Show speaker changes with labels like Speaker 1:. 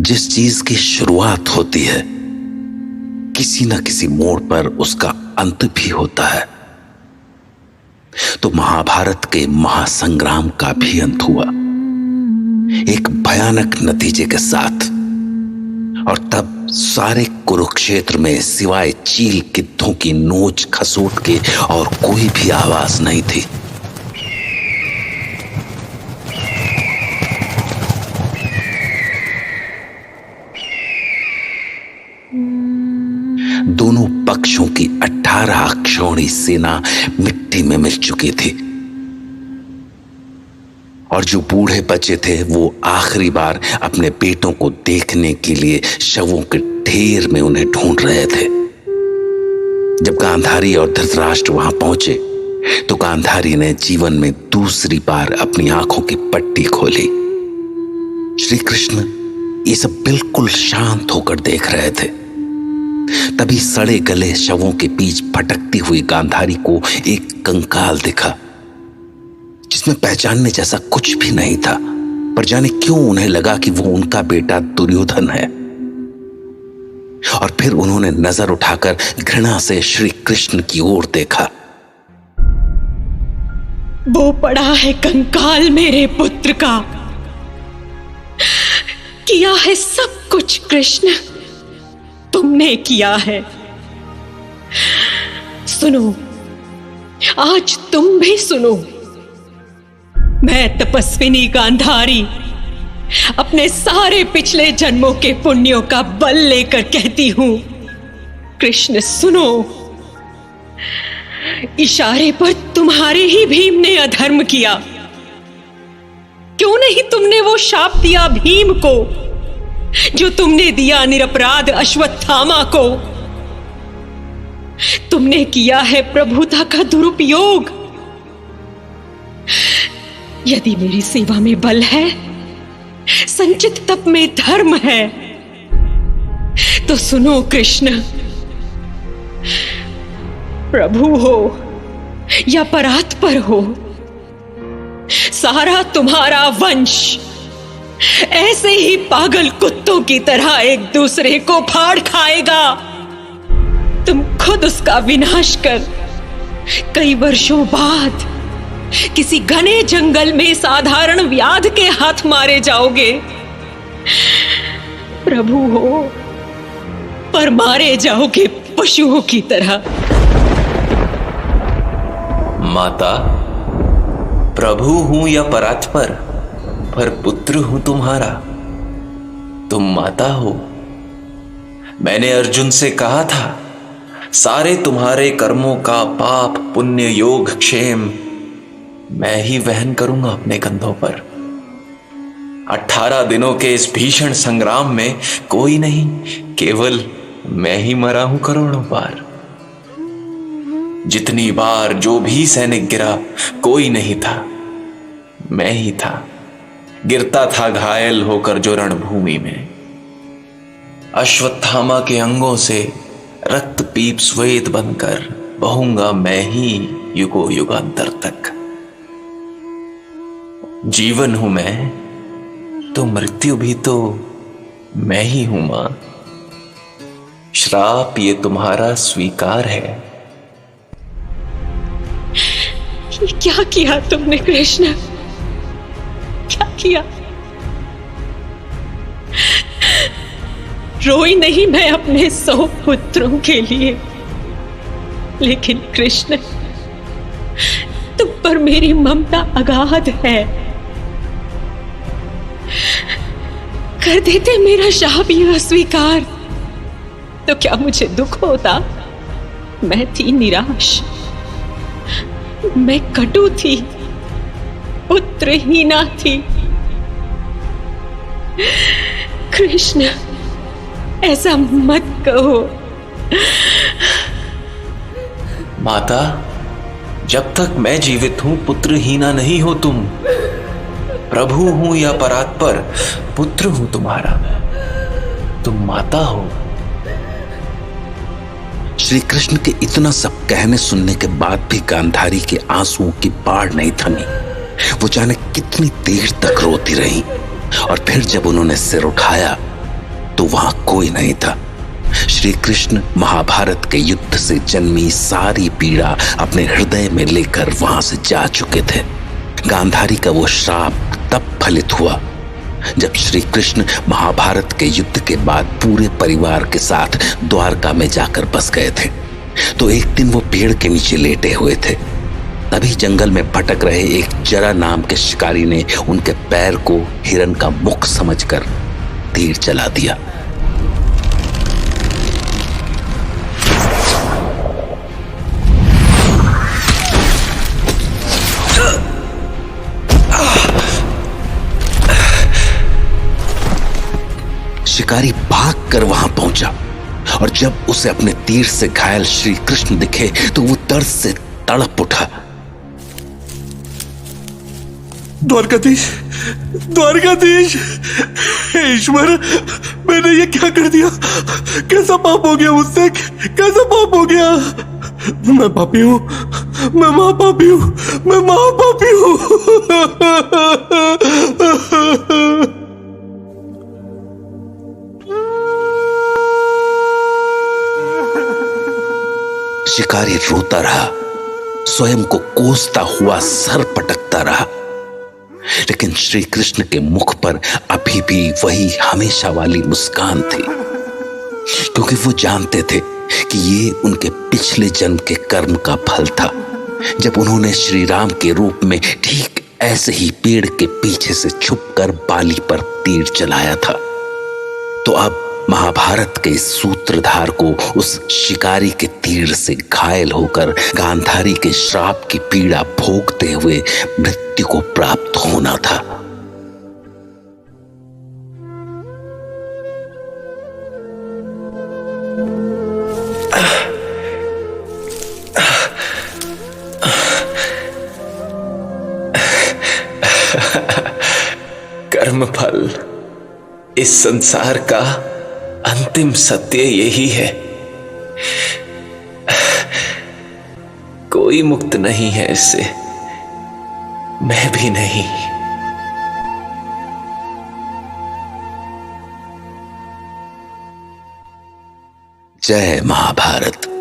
Speaker 1: जिस चीज की शुरुआत होती है किसी न किसी मोड़ पर उसका अंत भी होता है। तो महाभारत के महासंग्राम का भी अंत हुआ एक भयानक नतीजे के साथ। और तब सारे कुरुक्षेत्र में सिवाय चील गिद्धों की नोच खसोट के और कोई भी आवाज नहीं थी। दोनों पक्षों की 18 अक्षौणी सेना मिट्टी में मिल चुकी थी और जो बूढ़े बचे थे वो आखिरी बार अपने बेटों को देखने के लिए शवों के ढेर में उन्हें ढूंढ रहे थे। जब गांधारी और धृतराष्ट्र वहां पहुंचे तो गांधारी ने जीवन में दूसरी बार अपनी आंखों की पट्टी खोली। श्री कृष्ण ये सब बिल्कुल शांत होकर देख रहे थे। तभी सड़े गले शवों के बीच भटकती हुई गांधारी को एक कंकाल दिखा जिसमें पहचानने जैसा कुछ भी नहीं था, पर जाने क्यों उन्हें लगा कि वो उनका बेटा दुर्योधन है। और फिर उन्होंने नजर उठाकर घृणा से श्री कृष्ण की ओर देखा।
Speaker 2: वो पड़ा है कंकाल मेरे पुत्र का। किया है सब कुछ कृष्ण, तुमने किया है। सुनो, आज तुम भी सुनो। मैं तपस्विनी गांधारी अपने सारे पिछले जन्मों के पुण्यों का बल लेकर कहती हूं, कृष्ण सुनो। इशारे पर तुम्हारे ही भीम ने अधर्म किया। क्यों नहीं तुमने वो शाप दिया भीम को जो तुमने दिया निरपराध अश्वत्थामा को। तुमने किया है प्रभुता का दुरुपयोग। यदि मेरी सेवा में बल है, संचित तप में धर्म है, तो सुनो कृष्ण, प्रभु हो या परात्पर हो, सारा तुम्हारा वंश ऐसे ही पागल कुत्तों की तरह एक दूसरे को फाड़ खाएगा। तुम खुद उसका विनाश कर कई वर्षों बाद किसी घने जंगल में साधारण व्याध के हाथ मारे जाओगे। प्रभु हो पर मारे जाओगे पशुओं की तरह।
Speaker 3: माता, प्रभु हूं या परात्पर, पर पुत्र हूं तुम्हारा। तुम माता हो। मैंने अर्जुन से कहा था, सारे तुम्हारे कर्मों का पाप पुण्य योग क्षेम मैं ही वहन करूंगा अपने कंधों पर। 18 दिनों के इस भीषण संग्राम में कोई नहीं, केवल मैं ही मरा हूं करोड़ों बार। जितनी बार जो भी सैनिक गिरा कोई नहीं था, मैं ही था। गिरता था घायल होकर जो रणभूमि में। अश्वत्थामा के अंगों से रक्त पीप श्वेत बनकर बहूंगा मैं ही युगो युगांतर तक। जीवन हूं मैं तो मृत्यु भी तो मैं ही हूं मां। श्राप ये तुम्हारा स्वीकार है।
Speaker 2: ये क्या किया तुमने कृष्ण, क्या किया? रोई नहीं मैं अपने 100 पुत्रों के लिए, लेकिन कृष्ण तुम पर मेरी ममता अगाध है। कर देते मेरा शाप यह स्वीकार, तो क्या मुझे दुख होता? मैं थी निराश, मैं कटु थी, पुत्रहीना थी। कृष्ण ऐसा मत कहो।
Speaker 3: माता, जब तक मैं जीवित हूं पुत्रहीना नहीं हो तुम। प्रभु हूं या परात्पर, पुत्र हूं तुम्हारा। तुम माता हो।
Speaker 1: श्री कृष्ण के इतना सब कहने सुनने के बाद भी गांधारी के आंसुओं की बाढ़ नहीं थमी। वो जाने कितनी देर तक रोती रही और फिर जब उन्होंने सिर उठाया तो वहां कोई नहीं था। श्री कृष्ण महाभारत के युद्ध से जन्मी सारी पीड़ा अपने हृदय में लेकर वहां से जा चुके थे। गांधारी का वो श्राप तब फलित हुआ जब श्री कृष्ण महाभारत के युद्ध के बाद पूरे परिवार के साथ द्वारका में जाकर बस गए थे। तो एक दिन वो पेड़ के नीचे लेटे हुए थे। तभी जंगल में भटक रहे एक जरा नाम के शिकारी ने उनके पैर को हिरन का मुख समझकर तीर चला दिया। शिकारी भागकर वहां पहुंचा और जब उसे अपने तीर से घायल श्री कृष्ण दिखे तो वो दर्द से तड़प उठा।
Speaker 4: द्वारकाधीश, द्वारकाधीश, ईश्वर, मैंने ये क्या कर दिया? कैसा पाप हो गया मुझसे? कैसा पाप हो गया? मैं पापी हूं, मैं महापापी हूं, मैं महापापी हूं।
Speaker 1: शिकारी रोता रहा, स्वयं को कोसता हुआ सर पटकता रहा, लेकिन श्री कृष्ण के मुख पर अभी भी वही हमेशा वाली मुस्कान थी, क्योंकि वो जानते थे कि ये उनके पिछले जन्म के कर्म का फल था, जब उन्होंने श्री राम के रूप में ठीक ऐसे ही पेड़ के पीछे से छुपकर बाली पर तीर चलाया था। तो अब महाभारत के इस सूत्रधार को उस शिकारी के तीर से घायल होकर गांधारी के श्राप की पीड़ा भोगते हुए मृत्यु को प्राप्त होना था।
Speaker 3: कर्मफल, इस संसार का अंतिम सत्य यही है। कोई मुक्त नहीं है इससे, मैं भी नहीं।
Speaker 1: जय महाभारत।